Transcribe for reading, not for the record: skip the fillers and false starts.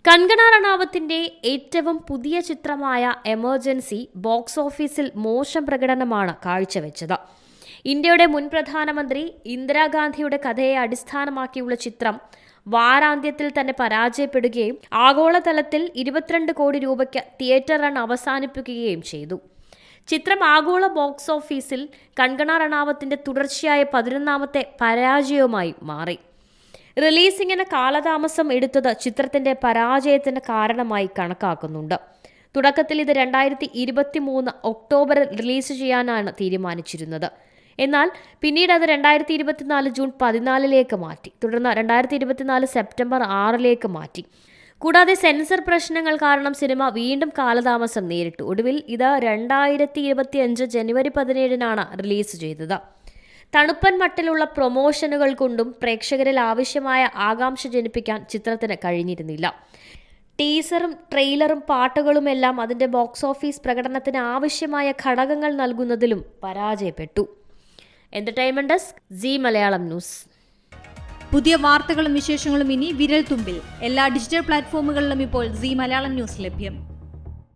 കങ്കണ റണാവത്തിന്റെ ഏറ്റവും പുതിയ ചിത്രമായ എമർജൻസി ബോക്സ് ഓഫീസിൽ മോശം പ്രകടനമാണ് കാഴ്ചവെച്ചത്. ഇന്ത്യയുടെ മുൻ പ്രധാനമന്ത്രി ഇന്ദിരാഗാന്ധിയുടെ കഥയെ അടിസ്ഥാനമാക്കിയുള്ള ചിത്രം വാരാന്ത്യത്തിൽ തന്നെ പരാജയപ്പെടുകയും ആഗോളതലത്തിൽ 22 കോടി രൂപയ്ക്ക് തിയേറ്റർ റൺ അവസാനിപ്പിക്കുകയും ചെയ്തു. ചിത്രം ആഗോള ബോക്സ് ഓഫീസിൽ കങ്കണ റണാവത്തിന്റെ തുടർച്ചയായ 11ാമത്തെ പരാജയവുമായി മാറി. റിലീസിംഗിന് കാലതാമസം എടുത്തത് ചിത്രത്തിന്റെ പരാജയത്തിന് കാരണമായി കണക്കാക്കുന്നുണ്ട്. തുടക്കത്തിൽ ഇത് 2023 ഒക്ടോബറിൽ റിലീസ് ചെയ്യാനാണ് തീരുമാനിച്ചിരുന്നത്. എന്നാൽ പിന്നീട് അത് 2024 ജൂൺ 14 മാറ്റി. തുടർന്ന് 2024 സെപ്റ്റംബർ 6 മാറ്റി. കൂടാതെ സെൻസർ പ്രശ്നങ്ങൾ കാരണം സിനിമ വീണ്ടും കാലതാമസം നേരിട്ടു. ഒടുവിൽ ഇത് 2025 ജനുവരി 17 റിലീസ് ചെയ്തത്. തണുപ്പൻ മട്ടിലുള്ള പ്രൊമോഷനുകൾ കൊണ്ടും പ്രേക്ഷകരിൽ ആവശ്യമായ ആകാംക്ഷ ജനിപ്പിക്കാൻ ചിത്രത്തിന് കഴിഞ്ഞിരുന്നില്ല. ടീസറും ട്രെയിലറും പാട്ടുകളുമെല്ലാം അതിന്റെ ബോക്സ് ഓഫീസ് പ്രകടനത്തിന് ആവശ്യമായ ഘടകങ്ങൾ നൽകുന്നതിലും പരാജയപ്പെട്ടു. Entertainment desk, Zee Malayalam news. പുതിയ വാർത്തകളും വിശേഷങ്ങളും ഇനി വിരൽ തുമ്പിൽ. എല്ലാ ഡിജിറ്റൽ പ്ലാറ്റ്ഫോമുകളിലും ഇപ്പോൾ സീ മലയാളം ന്യൂസ് ലഭ്യം.